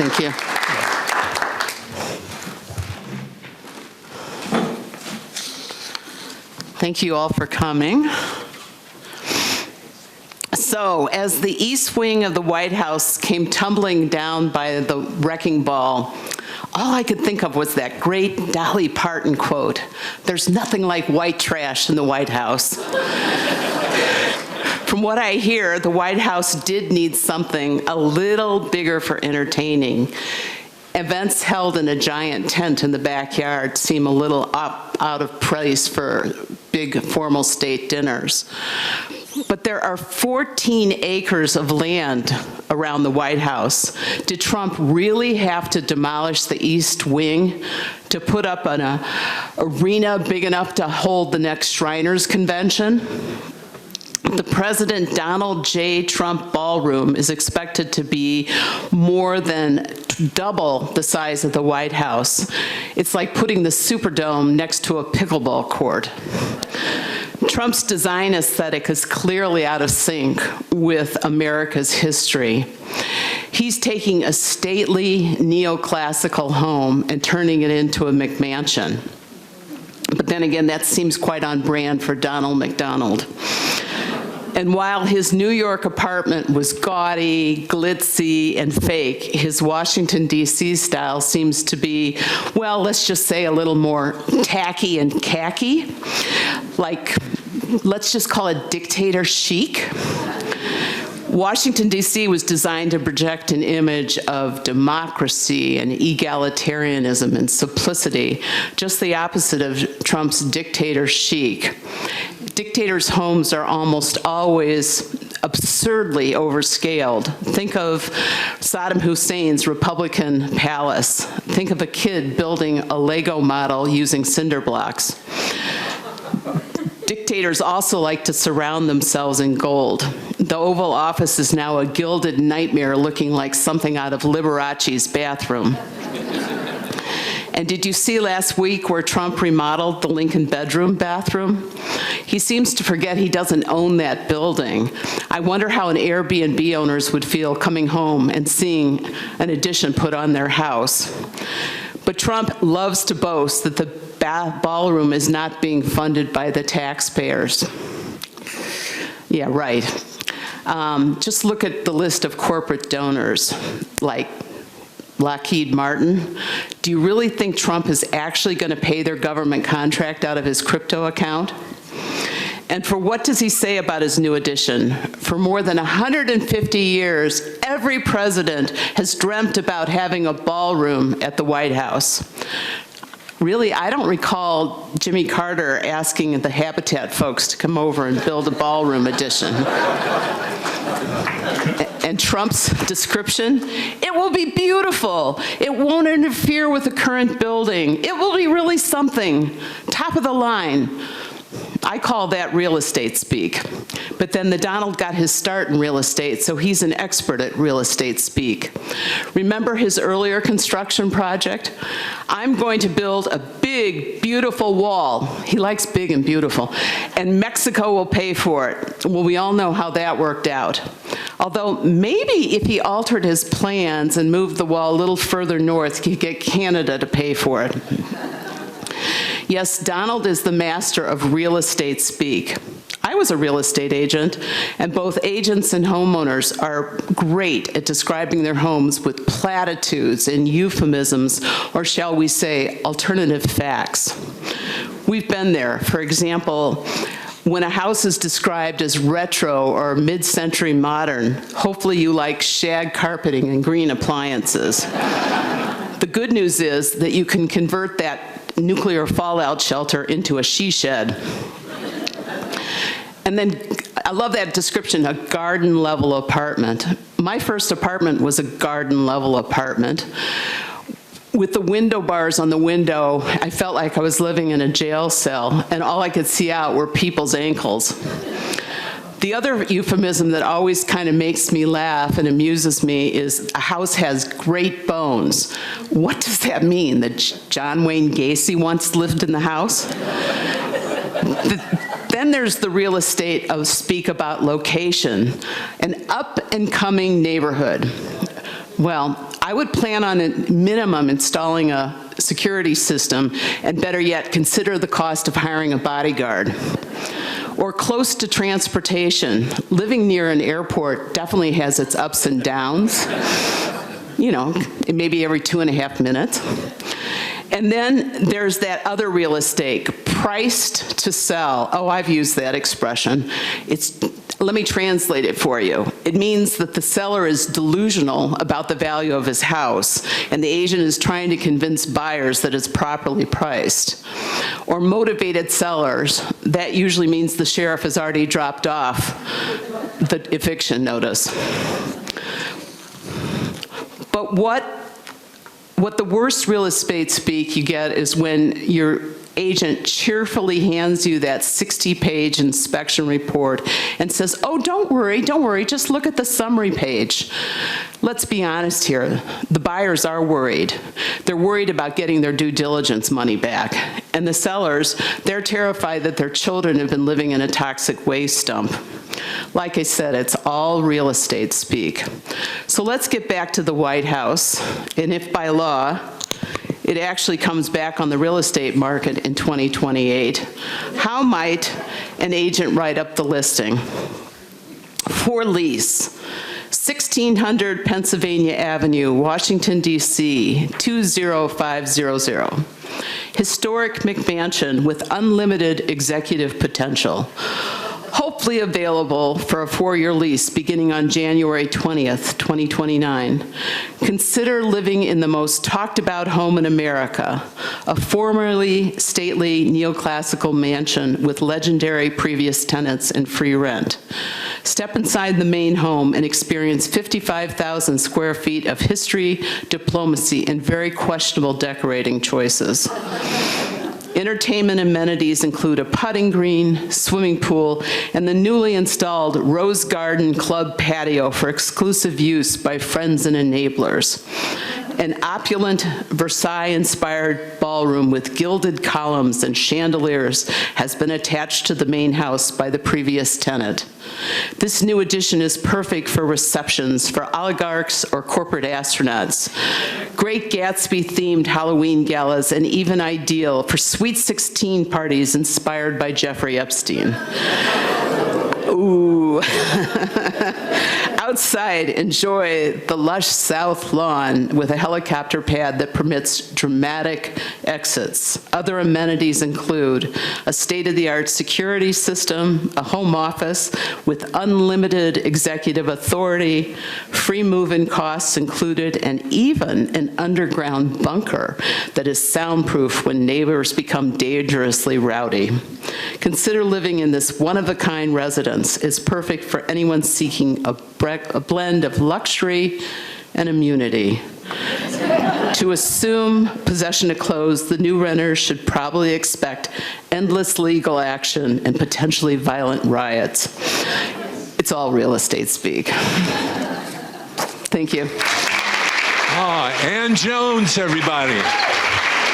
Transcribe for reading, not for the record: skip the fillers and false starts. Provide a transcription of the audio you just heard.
Thank you. Thank you all for coming. So, as the east wing of the White House came tumbling down by the wrecking ball, all I could think of was that great Dolly Parton quote, "There's nothing like white trash in the White House." From what I hear, the White House did need something a little bigger for entertaining. Events held in a giant tent in the backyard seem a little out of place for big formal state dinners. But there are 14 acres of land around the White House. Did Trump really have to demolish the East Wing to put up an arena big enough to hold the next Shriners Convention? The President Donald J. Trump Ballroom is expected to be more than double the size of the White House. It's like putting the Superdome next to a pickleball court. Trump's design aesthetic is clearly out of sync with America's history. He's taking a stately neoclassical home and turning it into a McMansion. But then again, that seems quite on brand for Donald McDonald. And while his New York apartment was gaudy, glitzy, and fake, his Washington, D.C. style seems to be, well, let's just say a little more tacky and khaki. Like, let's just call it dictator chic. Washington, D.C. was designed to project an image of democracy and egalitarianism and simplicity, just the opposite of Trump's dictator chic. Dictators' homes are almost always absurdly overscaled. Think of Saddam Hussein's Republican palace. Think of a kid building a Lego model using cinder blocks. Dictators also like to surround themselves in gold. The Oval Office is now a gilded nightmare looking like something out of Liberace's bathroom. And did you see last week where Trump remodeled the Lincoln bedroom bathroom? He seems to forget he doesn't own that building. I wonder how an Airbnb owners would feel coming home and seeing an addition put on their house. But Trump loves to boast that the ballroom is not being funded by the taxpayers. Yeah, right. Just look at the list of corporate donors, like Lockheed Martin. Do you really think Trump is actually going to pay their government contract out of his crypto account? And for what does he say about his new addition? For more than 150 years, every president has dreamt about having a ballroom at the White House. Really, I don't recall Jimmy Carter asking the Habitat folks to come over and build a ballroom addition. And Trump's description, it will be beautiful. It won't interfere with the current building. It will be really something, top of the line. I call that real estate speak. But then the Donald got his start in real estate, so he's an expert at real estate speak. Remember his earlier construction project? I'm going to build a big, beautiful wall. He likes big and beautiful. And Mexico will pay for it. Well, we all know how that worked out. Although maybe if he altered his plans and moved the wall a little further north, he could get Canada to pay for it. Yes, Donald is the master of real estate speak. I was a real estate agent, and both agents and homeowners are great at describing their homes with platitudes and euphemisms, or shall we say, alternative facts. We've been there. For example, when a house is described as retro or mid-century modern, hopefully you like shag carpeting and green appliances. The good news is that you can convert that nuclear fallout shelter into a she shed. And then, I love that description, a garden-level apartment. My first apartment was a garden-level apartment. With the window bars on the window, I felt like I was living in a jail cell, and all I could see out were people's ankles. The other euphemism that always kind of makes me laugh and amuses me is a house has great bones. What does that mean? That John Wayne Gacy once lived in the house? Then there's the real estate of speak about location, an up-and-coming neighborhood. Well, I I would plan on at minimum installing a security system, and better yet, consider the cost of hiring a bodyguard. Or close to transportation. Living near an airport definitely has its ups and downs. You know, maybe every 2.5 minutes. And then there's that other real estate, priced to sell. Oh, I've used that expression. Let me translate it for you. It means that the seller is delusional about the value of his house, and the agent is trying to convince buyers that it's properly priced. Or motivated sellers, that usually means the sheriff has already dropped off the eviction notice. But what the worst real estate speak you get is when your agent cheerfully hands you that 60-page inspection report and says, oh, don't worry, just look at the summary page. Let's be honest here, the buyers are worried. They're worried about getting their due diligence money back. And the sellers, they're terrified that their children have been living in a toxic waste dump. Like I said, it's all real estate speak. So let's get back to the White House. And if by law, it actually comes back on the real estate market in 2028, how might an agent write up the listing? For lease, 1600 Pennsylvania Avenue, Washington, D.C., 20500. Historic McMansion with unlimited executive potential. Hopefully available for a 4-year lease beginning on January 20th, 2029. Consider living in the most talked about home in America, a formerly stately neoclassical mansion with legendary previous tenants and free rent. Step inside the main home and experience 55,000 square feet of history, diplomacy, and very questionable decorating choices. Entertainment amenities include a putting green, swimming pool, and the newly installed Rose Garden Club patio for exclusive use by friends and enablers. An opulent Versailles-inspired ballroom with gilded columns and chandeliers has been attached to the main house by the previous tenant. This new addition is perfect for receptions for oligarchs or corporate astronauts, Great Gatsby-themed Halloween galas, and even ideal for Sweet 16 parties inspired by Jeffrey Epstein. Ooh. Outside, enjoy the lush south lawn with a helicopter pad that permits dramatic exits. Other amenities include a state-of-the-art security system, a home office with unlimited executive authority, free move-in costs included, and even an underground bunker that is soundproof when neighbors become dangerously rowdy. Consider living in this one-of-a-kind residence. Is perfect for anyone seeking a blend of luxury and immunity. To assume possession of clothes, the new renters should probably expect endless legal action and potentially violent riots. It's all real estate speak. Thank you. Ann Jones, everybody.